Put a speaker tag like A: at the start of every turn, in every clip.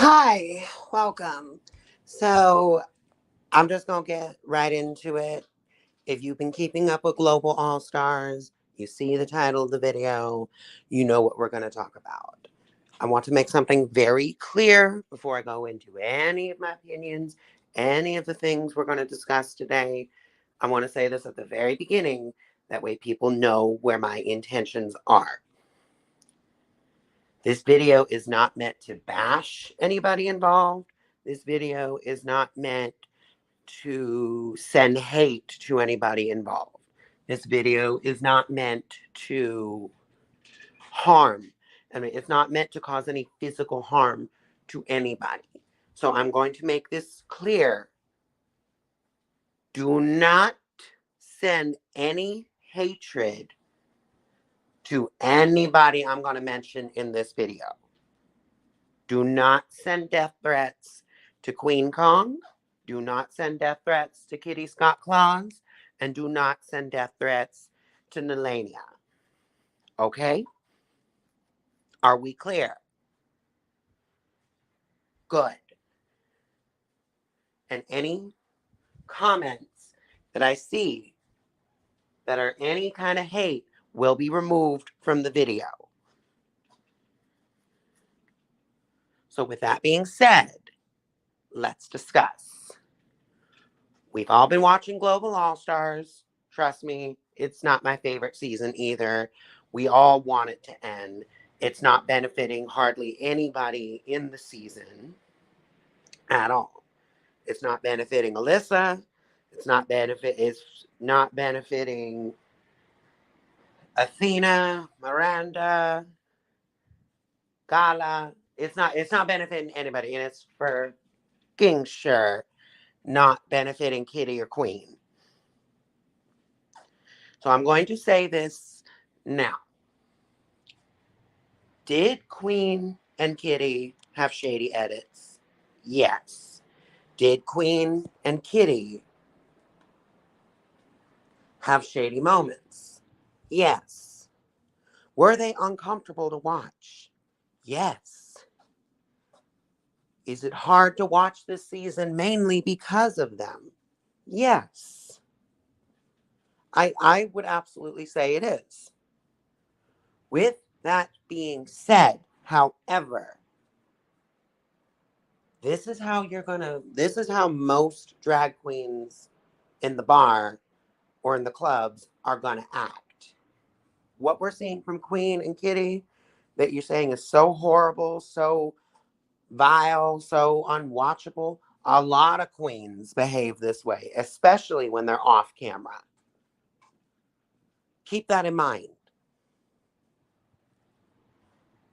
A: Hi, welcome. So I'm just going to get right into it. If you've been keeping up with Global All Stars, you see the title of the video, you know what we're going to talk about. I want to make something very clear before I go into any of my opinions, any of the things we're going to discuss today. I want to say this at the very beginning. That way people know where my intentions are. This video is not meant to bash anybody involved. This video is not meant to send hate to anybody involved. This video is not meant to harm. I mean, it's not meant to cause any physical harm to anybody. So I'm going to make this clear. Do not send any hatred to anybody I'm going to mention in this video. Do not send death threats to Queen Kong. Do not send death threats to Kitty Scott Claus. And do not send death threats to Nelania. Okay? Are we clear? Good. And any comments that I see that are any kind of hate will be removed from the video. So with that being said, let's discuss. We've all been watching Global All Stars. Trust me, it's not my favorite season either. We all want it to end. It's not benefiting hardly anybody in the season at all. It's not benefiting Alyssa. It's not benefiting Athena, Miranda, Gala. It's not benefiting anybody, and it's for fucking sure not benefiting Kitty or Queen. So I'm going to say this now. Did Queen and Kitty have shady edits? Yes. Did Queen and Kitty have shady moments? Yes. Were they uncomfortable to watch? Yes. Is it hard to watch this season mainly because of them? Yes. I would absolutely say it is. With that being said, however, this is how most drag queens in the bar or in the clubs are gonna act. What we're seeing from Queen and Kitty that you're saying is so horrible, so vile, so unwatchable. A lot of queens behave this way, especially when they're off camera. Keep that in mind.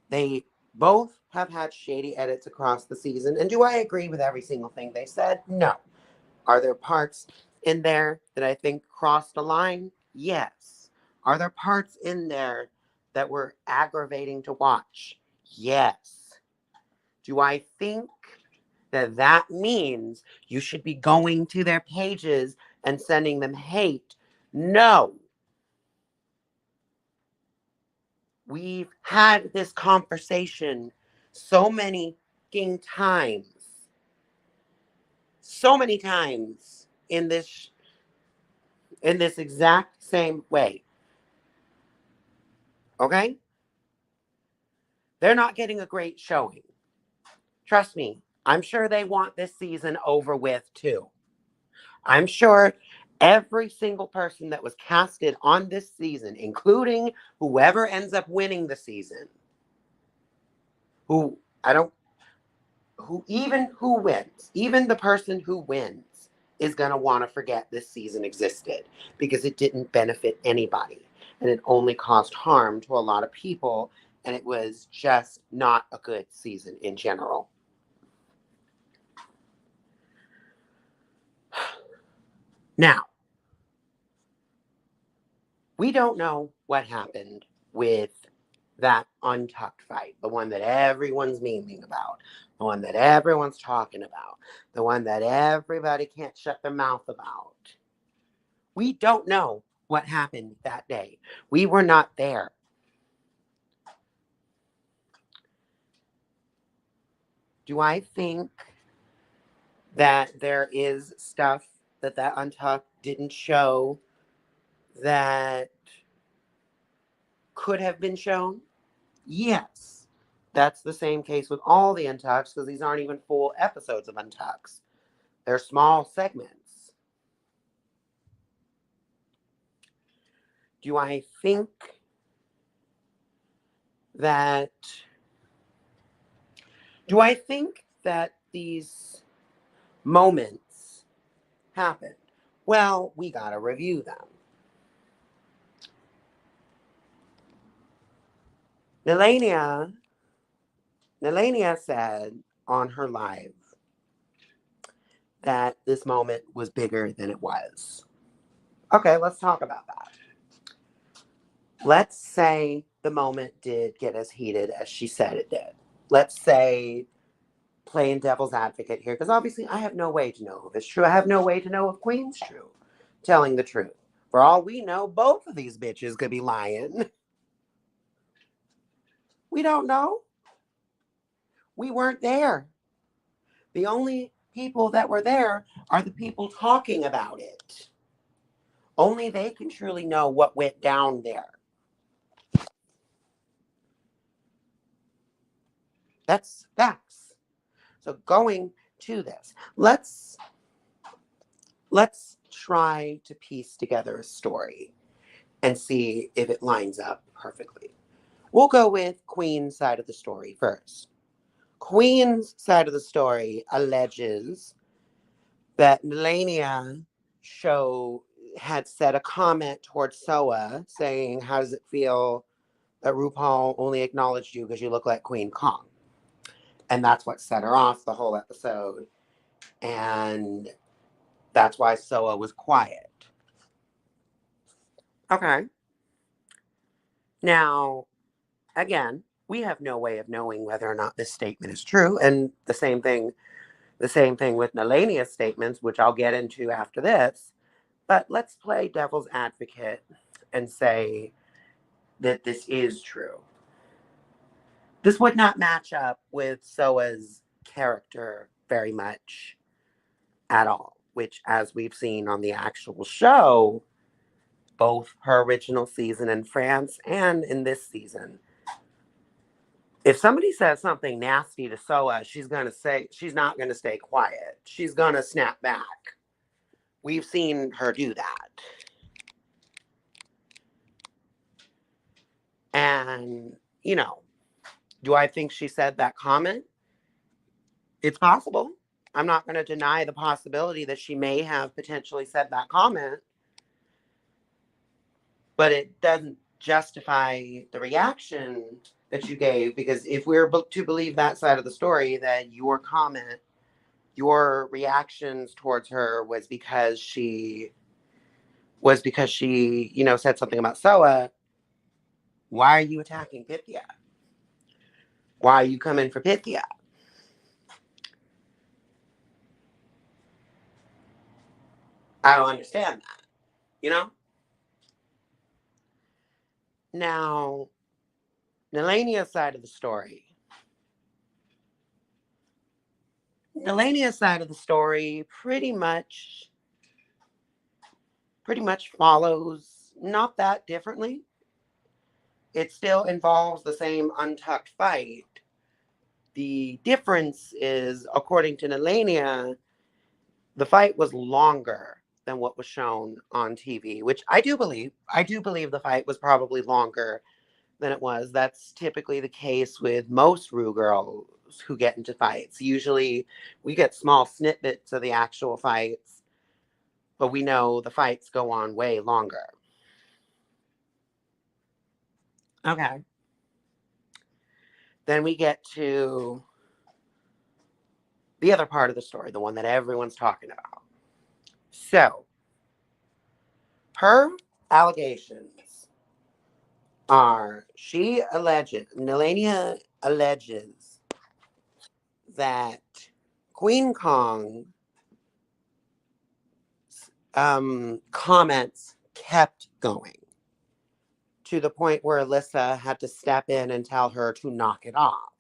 A: They both have had shady edits across the season. And do I agree with every single thing they said? No. Are there parts in there that I think crossed the line? Yes. Are there parts in there that were aggravating to watch? Yes. Do I think that that means you should be going to their pages and sending them hate? No. We've had this conversation so many times. So many times in this exact same way. Okay? They're not getting a great showing. Trust me, I'm sure they want this season over with too. I'm sure every single person that was casted on this season, including whoever ends up winning the season, who I don't who wins, even the person who wins is going to want to forget this season existed because it didn't benefit anybody and it only caused harm to a lot of people and it was just not a good season in general. Now, we don't know what happened with that untucked fight, the one that everyone's memeing about, the one that everyone's talking about, the one that everybody can't shut their mouth about. We don't know what happened that day. We were not there. Do I think that there is stuff that Untucked didn't show that could have been shown? Yes. That's the same case with all the Untucks because these aren't even full episodes of Untucks. They're small segments. Do I think that these moments happened? Well, we gotta review them. Nelania said on her live that this moment was bigger than it was. Okay, let's talk about that. Let's say the moment did get as heated as she said it did. Let's say, playing devil's advocate here, because obviously I have no way to know if it's true. I have no way to know if Queen's true, telling the truth. For all we know, both of these bitches could be lying. We don't know. We weren't there. The only people that were there are the people talking about it. Only they can truly know what went down there. That's facts. So going to this, let's try to piece together a story and see if it lines up perfectly. We'll go with Queen's side of the story first. Queen's side of the story alleges that Melania show had said a comment towards Soa saying, "How does it feel that RuPaul only acknowledged you because you look like Queen Kong?" And that's what set her off the whole episode. And that's why Soa was quiet. Okay. Now, again, we have no way of knowing whether or not this statement is true. And the same thing with Nelania's statements, which I'll get into after this. But let's play devil's advocate and say that this is true. This would not match up with Soa's character very much at all, which, as we've seen on the actual show, both her original season in France and in this season, if somebody says something nasty to Soa, she's not gonna stay quiet. She's gonna snap back. We've seen her do that. And, do I think she said that comment? It's possible. I'm not going to deny the possibility that she may have potentially said that comment, but it doesn't justify the reaction that you gave, because if we're to believe that side of the story, that your comment, your reactions towards her was because she said something about Soa, why are you attacking Pythia? Why are you coming for Pythia? I don't understand that, you know? Now, Nelania's side of the story. Nelania's side of the story pretty much follows not that differently. It still involves the same untucked fight. The difference is, according to Nelania, the fight was longer than what was shown on TV, which I do believe. I do believe the fight was probably longer than it was. That's typically the case with most Rue girls who get into fights. Usually we get small snippets of the actual fights, but we know the fights go on way longer. Okay. Then we get to the other part of the story, the one that everyone's talking about. So, her allegations are, Nelania alleges that Queen Kong comments kept going to the point where Alyssa had to step in and tell her to knock it off.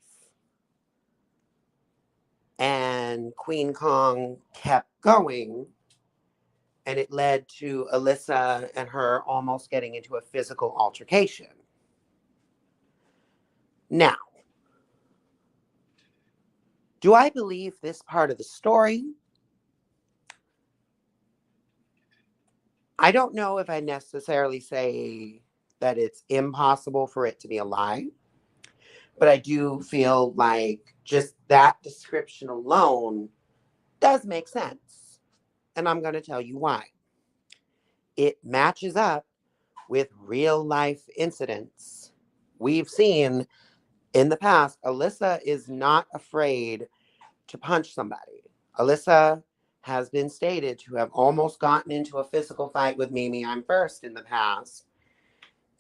A: then Queen Kong kept going, and it led to Alyssa and her almost getting into a physical altercation. Now, do I believe this part of the story? I don't know if I necessarily say that it's impossible for it to be a lie, but I do feel like just that description alone does make sense. And I'm going to tell you why. It matches up with real life incidents. We've seen in the past, Alyssa is not afraid to punch somebody. Alyssa has been stated to have almost gotten into a physical fight with Mimi I'm First in the past,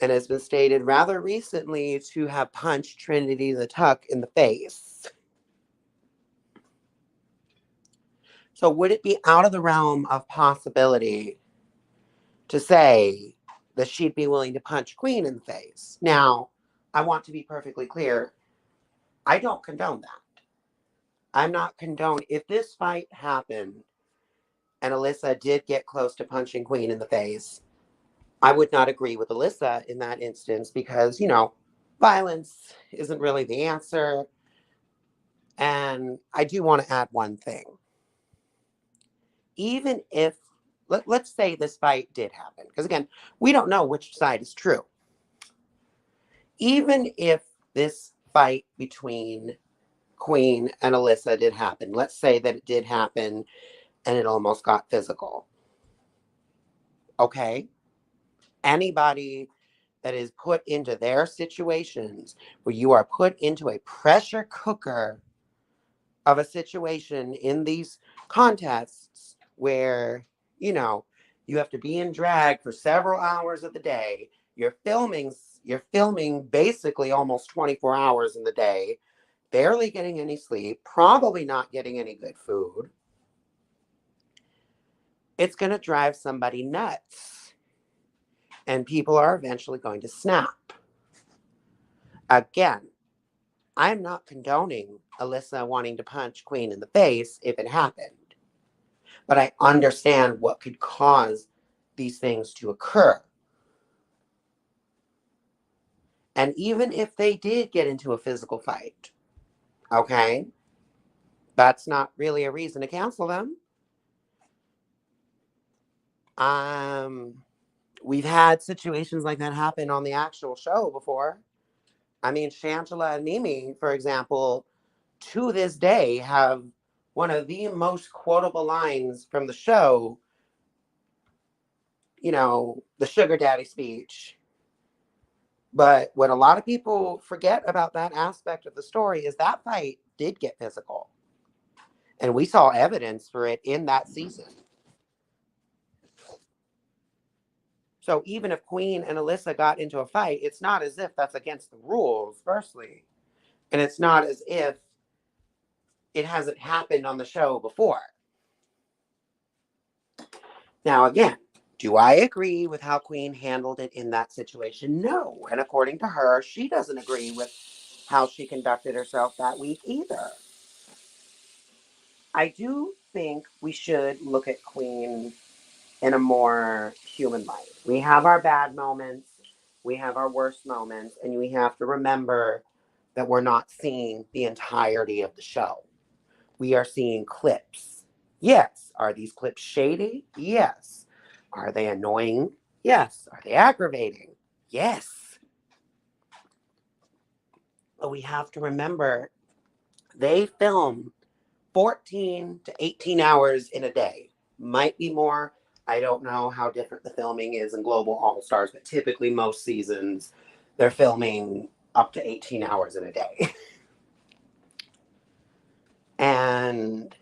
A: and has been stated rather recently to have punched Trinity the Tuck in the face. So would it be out of the realm of possibility to say that she'd be willing to punch Queen in the face? Now, I want to be perfectly clear. I don't condone that. I'm not condoning. If this fight happened and Alyssa did get close to punching Queen in the face, I would not agree with Alyssa in that instance because, violence isn't really the answer. And I do want to add one thing. Even if, let's say this fight did happen, because again, we don't know which side is true. Even if this fight between Queen and Alyssa did happen, let's say that it did happen and it almost got physical. Okay? Anybody that is put into their situations where you are put into a pressure cooker of a situation in these contests where, you have to be in drag for several hours of the day. You're filming basically almost 24 hours in the day, barely getting any sleep, probably not getting any good food. It's going to drive somebody nuts. And people are eventually going to snap. Again, I'm not condoning Alyssa wanting to punch Queen in the face if it happened. But I understand what could cause these things to occur. And even if they did get into a physical fight, okay, that's not really a reason to cancel them. We've had situations like that happen on the actual show before. I mean, Shangela and Mimi, for example, to this day have one of the most quotable lines from the show, the sugar daddy speech. But what a lot of people forget about that aspect of the story is that fight did get physical. And we saw evidence for it in that season. So even if Queen and Alyssa got into a fight, it's not as if that's against the rules, firstly. And it's not as if it hasn't happened on the show before. Now, again, do I agree with how Queen handled it in that situation? No. And according to her, she doesn't agree with how she conducted herself that week either. I do think we should look at Queen in a more human light. We have our bad moments, we have our worst moments, and we have to remember that we're not seeing the entirety of the show. We are seeing clips. Yes. Are these clips shady? Yes. Are they annoying? Yes. Are they aggravating? Yes. But we have to remember they film 14 to 18 hours in a day. Might be more. I don't know how different the filming is in Global All Stars, but typically most seasons they're filming up to 18 hours in a day. And,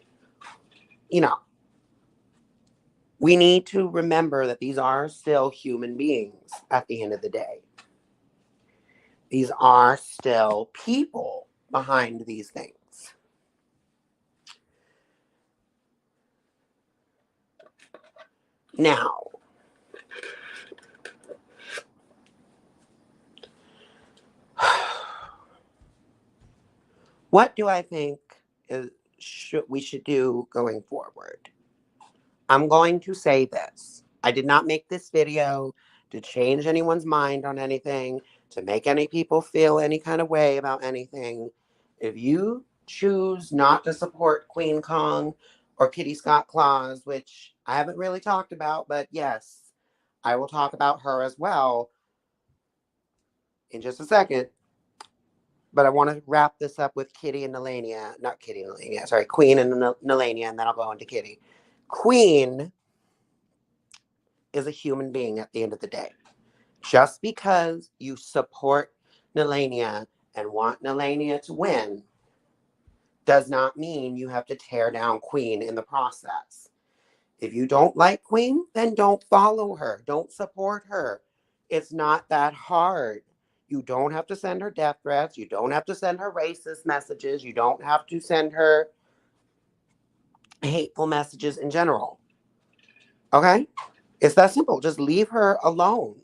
A: we need to remember that these are still human beings at the end of the day. These are still people behind these things. Now, what do I think we should do going forward. I'm going to say this. I did not make this video to change anyone's mind on anything, to make any people feel any kind of way about anything. If you choose not to support Queen Kong or Kitty Scott Claus, which I haven't really talked about, but yes, I will talk about her as well in just a second. But I want to wrap this up with Kitty and Nelania. Not Kitty and Nelania, sorry, Queen and Nelania, and then I'll go into Kitty. Queen is a human being at the end of the day. Just because you support Nelania and want Nelania to win does not mean you have to tear down Queen in the process. If you don't like Queen, then don't follow her. Don't support her. It's not that hard. You don't have to send her death threats. You don't have to send her racist messages. You don't have to send her hateful messages in general. Okay? It's that simple. Just leave her alone.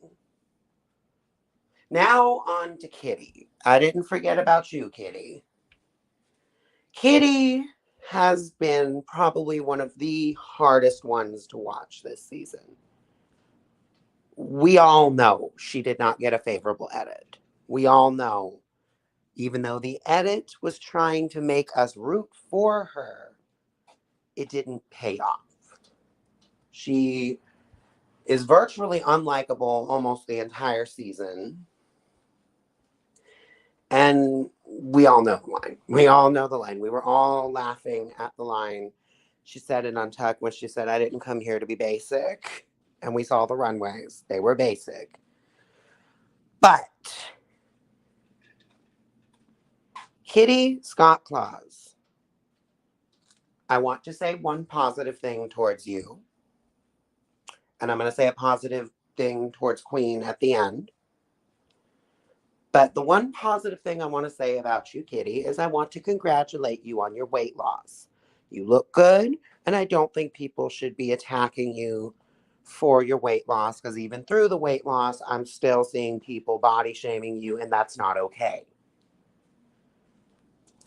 A: Now on to Kitty. I didn't forget about you, Kitty. Kitty has been probably one of the hardest ones to watch this season. We all know she did not get a favorable edit. We all know, even though the edit was trying to make us root for her, it didn't pay off. She is virtually unlikable almost the entire season. And we all know the line. We all know the line. We were all laughing at the line. She said it on Tuck when she said, I didn't come here to be basic. And we saw the runways. They were basic. But Kitty Scott Claus, I want to say one positive thing towards you. And I'm going to say a positive thing towards Queen at the end. But the one positive thing I want to say about you, Kitty, is I want to congratulate you on your weight loss. You look good, and I don't think people should be attacking you for your weight loss, because even through the weight loss, I'm still seeing people body shaming you, and that's not okay.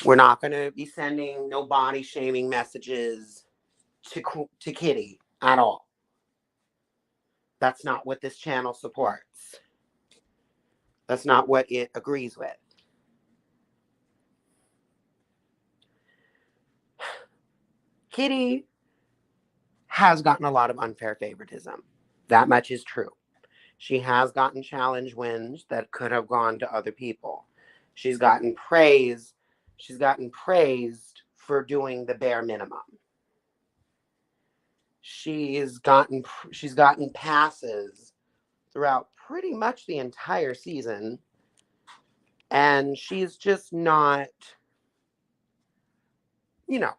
A: We're not going to be sending no body shaming messages to Kitty at all. That's not what this channel supports. That's not what it agrees with. Kitty has gotten a lot of unfair favoritism. That much is true. She has gotten challenge wins that could have gone to other people. She's gotten praise. She's gotten praised for doing the bare minimum. She's gotten passes throughout pretty much the entire season. And she's just not, you know,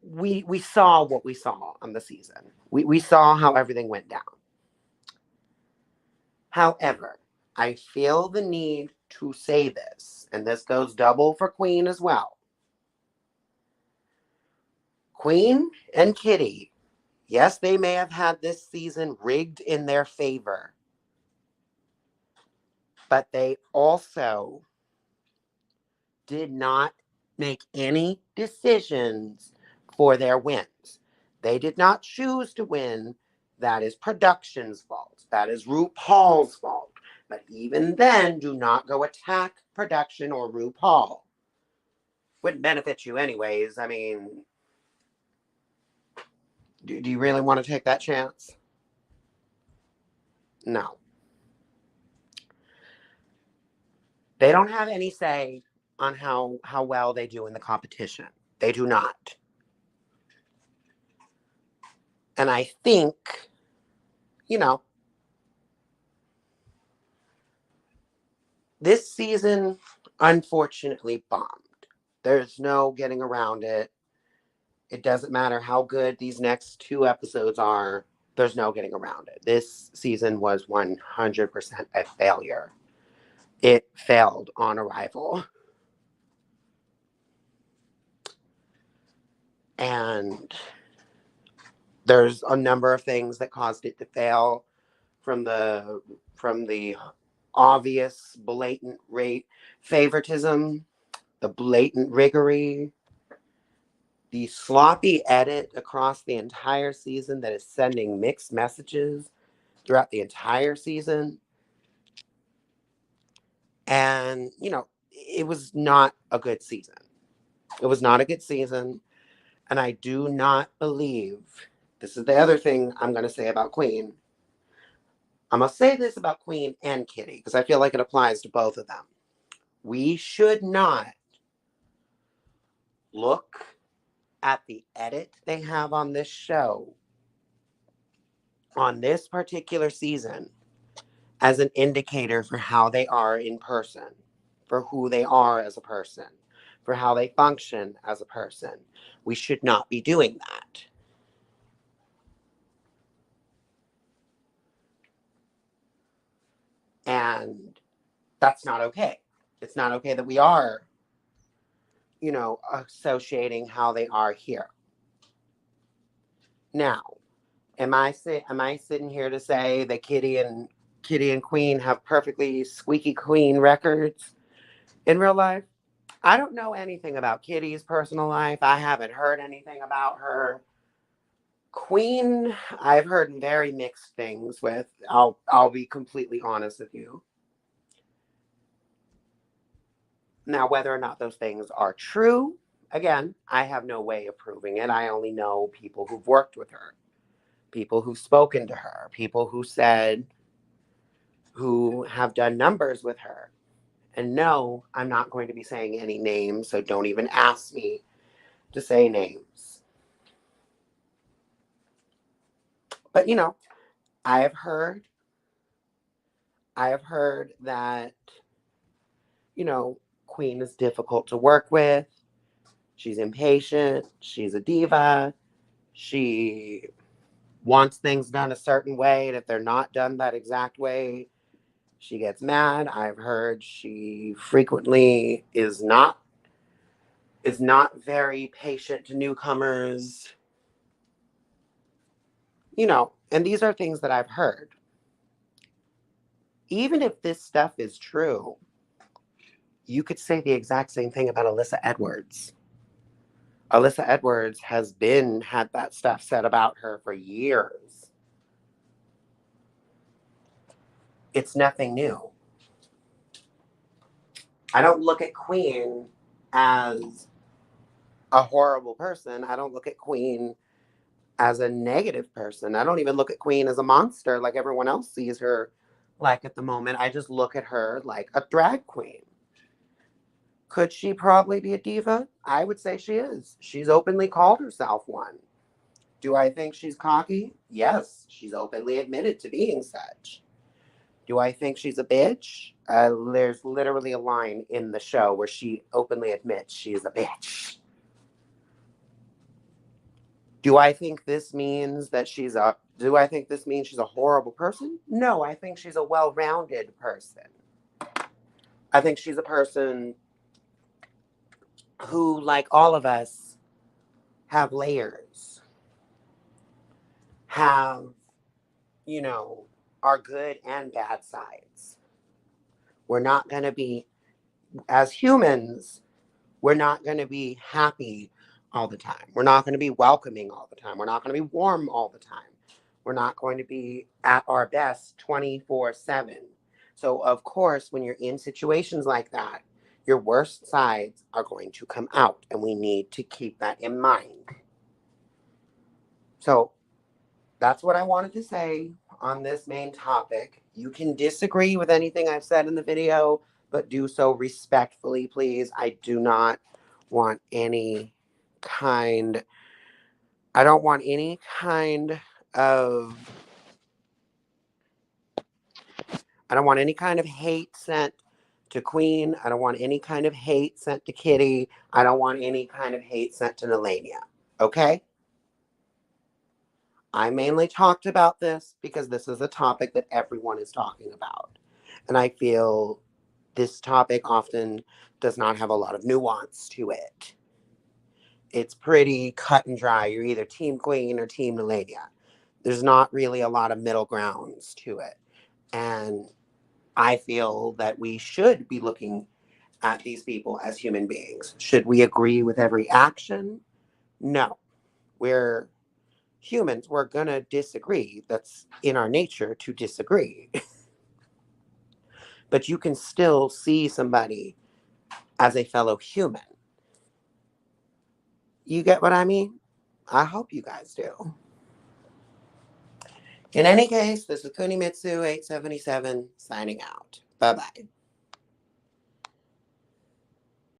A: we saw what we saw on the season. We saw how everything went down. However, I feel the need to say this, and this goes double for Queen as well. Queen and Kitty, yes, they may have had this season rigged in their favor, but they also did not make any decisions for their wins. They did not choose to win. That is production's fault. That is RuPaul's fault. But even then, do not go attack production or RuPaul. Wouldn't benefit you anyways. I mean, do you really want to take that chance? No. They don't have any say on how well they do in the competition. They do not. And I think, you know, this season unfortunately bombed. There's no getting around it. It doesn't matter how good these next 2 episodes are. There's no getting around it. This season was 100% a failure. It failed on arrival. And there's a number of things that caused it to fail, from the obvious blatant favoritism, the blatant riggery, The sloppy edit across the entire season that is sending mixed messages throughout the entire season. And, it was not a good season. It was not a good season. And I do not believe, this is the other thing I'm going to say about Queen. I'm going to say this about Queen and Kitty because I feel like it applies to both of them. We should not look at the edit they have on this show, on this particular season, as an indicator for how they are in person, for who they are as a person, for how they function as a person. We should not be doing that. And that's not okay. It's not okay that we are, associating how they are here. Now, am I sitting here to say that Kitty and Queen have perfectly squeaky clean records in real life? I don't know anything about Kitty's personal life. I haven't heard anything about her. Queen, I've heard very mixed things with. I'll be completely honest with you. Now, whether or not those things are true, again, I have no way of proving it. I only know people who've worked with her, people who've spoken to her, people who have done numbers with her. And no, I'm not going to be saying any names, so don't even ask me to say names. But I have heard I have heard that, Queen is difficult to work with. She's impatient. She's a diva. She wants things done a certain way. And if they're not done that exact way, she gets mad. I've heard she frequently is not very patient to newcomers. And these are things that I've heard. Even if this stuff is true, you could say the exact same thing about Alyssa Edwards. Alyssa Edwards has had that stuff said about her for years. It's nothing new. I don't look at Queen as a horrible person. I don't look at Queen as a negative person. I don't even look at Queen as a monster like everyone else sees her like at the moment. I just look at her like a drag queen. Could she probably be a diva? I would say she is. She's openly called herself one. Do I think she's cocky? Yes, she's openly admitted to being such. Do I think she's a bitch? There's literally a line in the show where she openly admits she's a bitch. Do I think this means she's a horrible person? No, I think she's a well-rounded person. I think she's a person who, like all of us, have layers, have, you know, our good and bad sides. We're not going to be, as humans, we're not going to be happy all the time. We're not going to be welcoming all the time. We're not going to be warm all the time. We're not going to be at our best 24/7. So, of course, when you're in situations like that, your worst sides are going to come out, and we need to keep that in mind. So, that's what I wanted to say on this main topic. You can disagree with anything I've said in the video, but do so respectfully, please. I do not want any kind, I don't want any kind of, I don't want any kind of hate sent to Queen. I don't want any kind of hate sent to Kitty. I don't want any kind of hate sent to Nelania. Okay? I mainly talked about this because this is a topic that everyone is talking about. And I feel this topic often does not have a lot of nuance to it. It's pretty cut and dry. You're either Team Queen or Team Nelania. There's not really a lot of middle grounds to it. And I feel that we should be looking at these people as human beings. Should we agree with every action? No, we're humans. We're going to disagree. That's in our nature to disagree. But you can still see somebody as a fellow human. You get what I mean? I hope you guys do. In any case, this is Kunimitsu 877 signing out. Bye bye.